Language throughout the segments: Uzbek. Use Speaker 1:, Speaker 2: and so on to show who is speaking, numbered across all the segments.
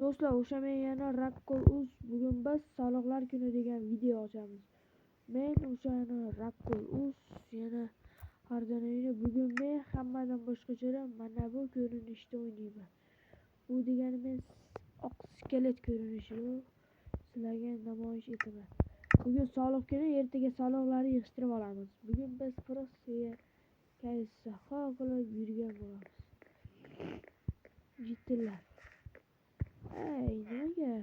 Speaker 1: Do'stlar, o'sha men yana Rakkol Uz. Bugun biz soliqlar kuni degan video ochamiz. Men o'sha yana Rakkol Uz, yana Hardonini. Bugun men hammadan boshqacha mana bu ko'rinishda o'ynayman. Bu degani men oq skelet ko'rinishi sizlarga namoyish etaman. Bugun soliq kuni, ertaga soliqlarni yig'ishtirib olamiz. Bugun biz Rossiya kaysaha qilib yurgan bo'lamiz. Jittillar. Ey, nimaga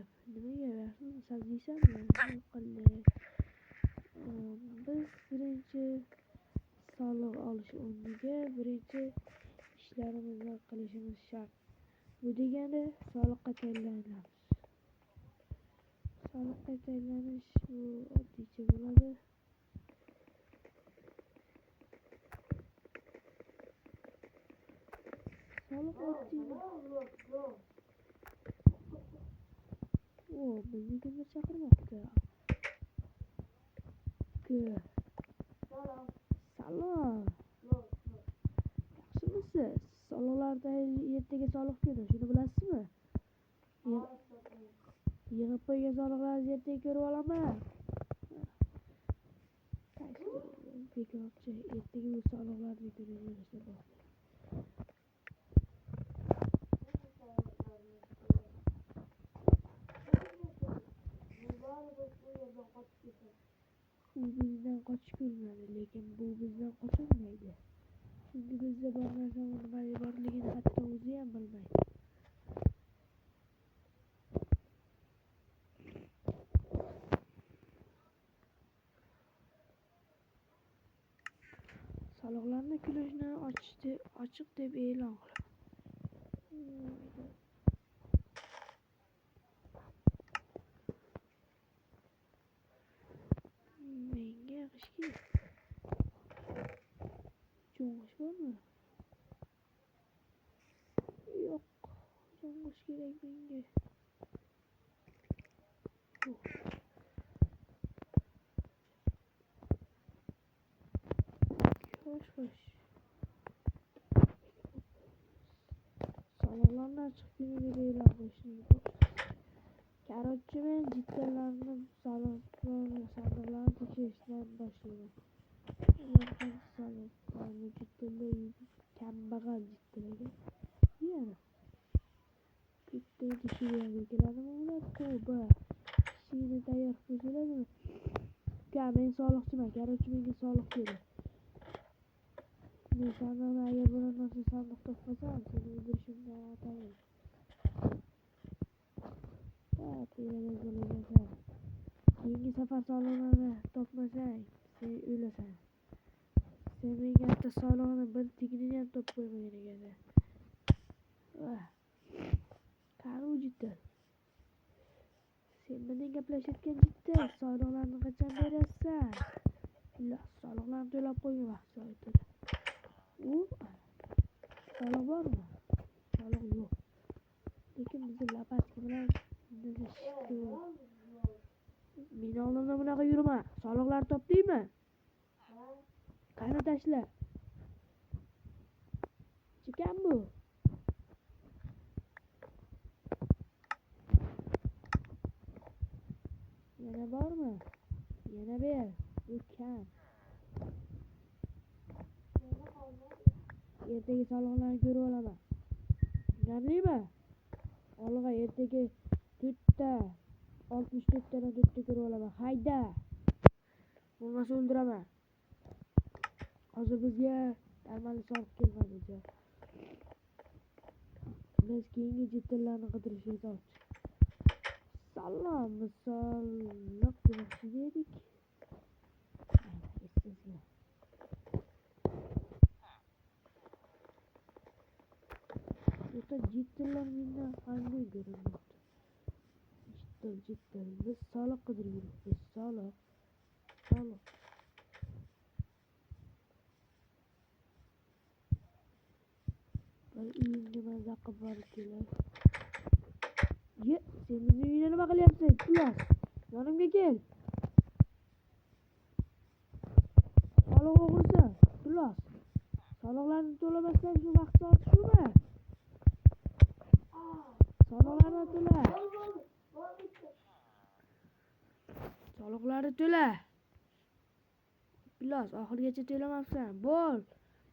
Speaker 1: sabziysanmi? Biz birinchi soliq olish o'rniga birinchi ishlarimizni qilishimiz shart. Bu degani soliqqa tayyorlanamiz. Soliqqa tayyorlanish bu oddiycha bo'ladi. Soliq oddiy. Bizni kimdir chaqirmoqda. Salom. Yaxshimisiz? Soliqlarda ertaga soliq kuni, shuni bilasizmi? Yig'ib qo'ygan soliqlarni ertaga ko'rib olaman. Bekorchi, ertaga bu soliqlarni ko'rib yig'ishtirib olamiz. U bizdan qochib kelmadi, lekin bu bizdan qocholmaydi. Chunki bizda bor narsaning nima borligini hatto o'zi ham bilmaydi. Soliqlarni kulishni ochiq deb e'lon qilaman. Menga yig'ishki cho'ng'ish bormi? Yo'q, cho'ng'ish kerak menga. Xo'sh. Soliqlarni ochiq kuni deb e'lon qilishni. Korotchi, men jittallarni soliqlarni sandiqlarni tekshirishdan boshlayman. Ular qancha soliqlarni jittallar kambag'al jittallarga yana bitta tekshirishga keladimi ular? Tavba. Ishingni tayyor qilib keladimi? Men soliqchiman, korotchi menga soliq kerak. Men sandiqni agar biror narsa sandiq topmasam, seni o'ldirishimdan atayin. Keyingi safar soliqlarni topmasang, sen o'lasan. Sen menga hatto soliqni bir tiginini ham topib qo'ymagan ekan. Qani u jittal? Sen bilan gaplashayotgan jittal, soliqlarni qachon berasan? Soliqlarni to'lab qo'ygan vaqti aytadi. Soliq bormi? Soliq yo'q. Lekin bizni lapatka bilan meni oldimda bunaqa yurma. Soliqlar topdingmi? Qani tashla. Chikan bu. Yana bormi? Yana ber. Bu kam. Ertaga soliqlarni ko'rib olaman. Tushunarlimi? Olg'a ertaga 64 tadan 4 ta ko'rib olaman. Hayda. Bo'lmasa o'ldiraman. Hozir bizga normali soliq kelmadi. Biz keyingi jittallarni qidirishga o'tamiz. Salom, soliq demoqchi edik. Jittallar mendan qanday ko'rinmoqda? Jittal. Biz soliq qidirib yuribmiz. Soliq. Bir uyingga maza qilib borib kelar. Sen bizni uyingda nima qilyapsan? Kulas. Yonimga kel. Soliq o'g'risi. Kulas. Soliqlarni to'lamasdan shu vaqt soat shumi? Soliqlarni to'la. Qani to'la. Bilos, oxirigacha to'lamabsan. Bo'l.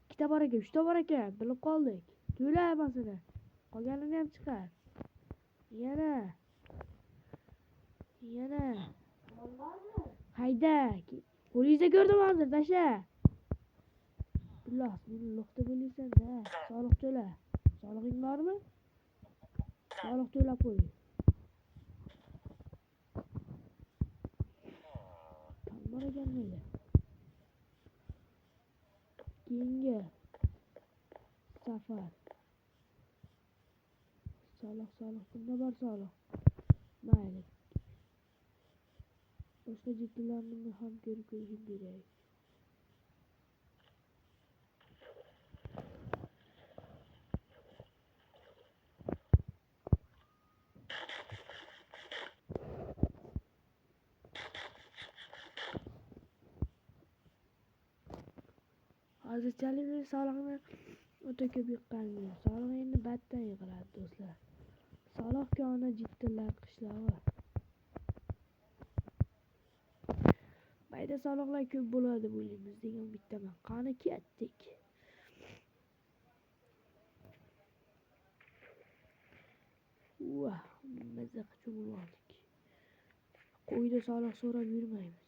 Speaker 1: 2 ta bor ekan, 3 ta bor ekan. Bilib qoldik. To'la masala. Qolganini ham chiqar. Yana. Hayda. Qo'lingizda ko'rdim hozir, tasha. Bilos, meni lo'qda bo'laysan-da. Soliq to'la. Solig'ing bormi? Soliq to'lab qo'y. Bor ekan mayli. Keyingi safar. Soliq. Bunda bor soliq. Mayli. Boshqa jitlarni ham ko'rib ko'rishim kerak. Hozirchalik soliqni o'ta ko'p yiqqanim. Soliq endi battan yiqiladi do'stlar. Soliq koni jitlar qishlog'i. Bayda soliqlar ko'p bo'ladi deb o'ylaymiz degan umiddaman. Qani ketdik. Maza qilib oldik. Qo'yda soliq so'rab yurmaymiz.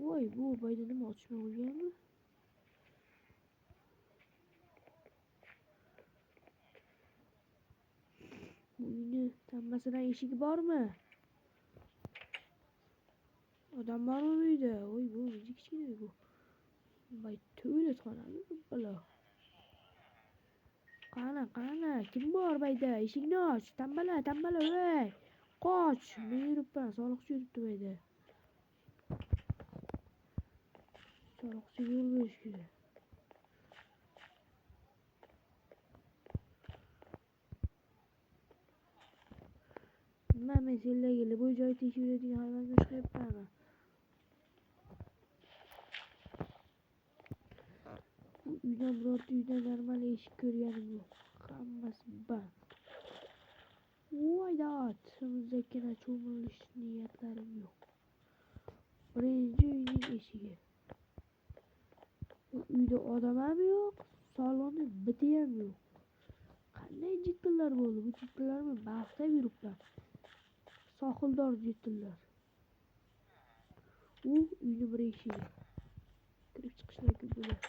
Speaker 1: Voy, bu bayda nima otishma bo'lganmi? Bu uyni tammasidan eshigi bormi? Odam bormi bu uyda? Voy, bu kichkina bu. Bay tuvaletxonami bu balo? Qani, kim bor bayda? Eshikni och, tambala, voy. Qoch, men yuribman, soliqchi yuribdi bayda. Soliqchi yo'l berish kerak. Men senlarga bu joy tekshirib yuradigan hayvonga chiqyapmanmi? Bu uydan birorta uydan normal eshik ko'rganim yo'q. Hammasi band. Voy dod, o'zakina cho'milish niyatlarim yo'q. Birinchi uyning eshigi. Bu uyda odam ham yo'q, salonni biti ham yo'q. Qanday jitlar bo'ldi? Bu jitlarni baxtlab yuribman. Sohildor jitlar. Uyni bir eshigi. Kirib chiqishlar ko'p bo'ladi.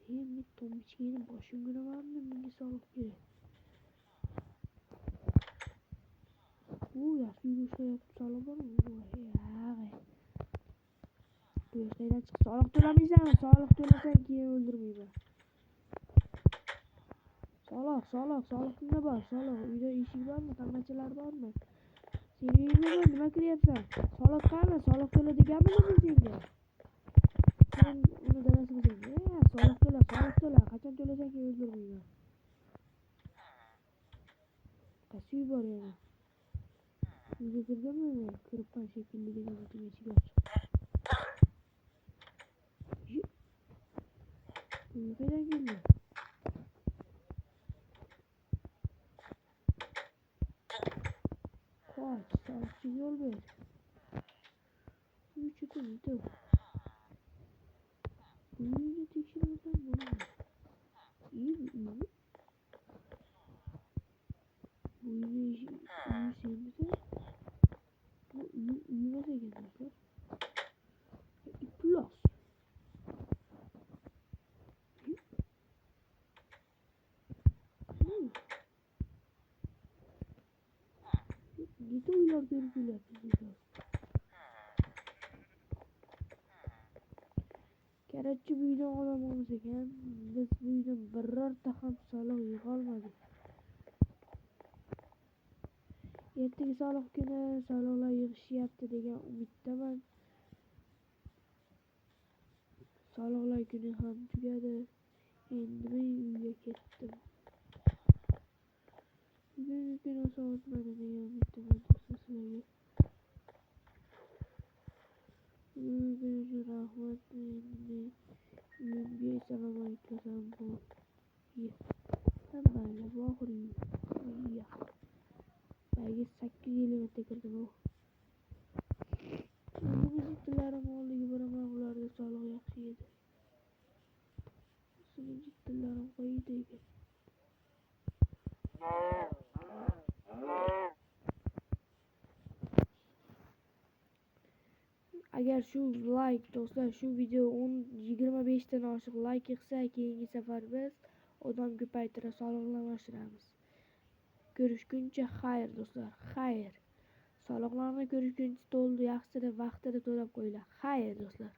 Speaker 1: Men tombichkani boshimga uramanmi? Menga soliq kerak. Yaxshi yurishayapti, soliq bormi? Bu yoshlardan chiq, soliq to'lamaysanmi? Soliq to'lasang keyin o'ldirmayman. Soliq kimda bor? Soliq uyda eshik bormi? Tammachilar bormi? Sen uyingga nima kiryapsan? Soliq qani? Soliq to'la deganmidin senga? Sen uni dadasi bo'lsang, soliq to'la. Qachon to'lasang keyin o'ldirmayman. Qaysi uy bor yana? Uyga kirganmi men? Kiribman shekilli degan uchun eshik ochiq. Uyga qayerdan keldi? Qoch, soliqchi yo'l ber. Uy cho'kib. Uyni tekshirmasam bo'lmaydi. Uyni? Bu uy senmisa? Bu uymas ekan do'stlar. Iflos. Nega uylar ko'rib kelyapsiz? Kerakchi bu uydan odam bo'lmasa ekan, biz bu uydan birorta ham soliq yig'olmadik. Ertaga soliq kuni soliqlar yig'ishyapti degan umiddaman. Soliqlar kuni ham tugadi. Endi men uyga ketdim. Bugungi kun oson o'tmadi degan umiddaman sizlarga. Bugungi kun uchun rahmat. Endi uyimga salom aytmasam bo'ldi. Mayli, bu oxirgi uy. kirdim. Bugun jittilarim oldiga boraman, ularda soliq yaxshi edi. Bugun jittilarim qo'ydi ekan. Agar shu like do'stlar, shu video 25 dan oshiq like yig'sa, keyingi safar biz odam ko'paytira soliqlarni oshiramiz. Ko'rishguncha xayr do'stlar, xayr. Soliqlarni ko'rishguncha to'ldi, yaxshida vaqtida to'lab qo'yinglar. Xayr do'stlar.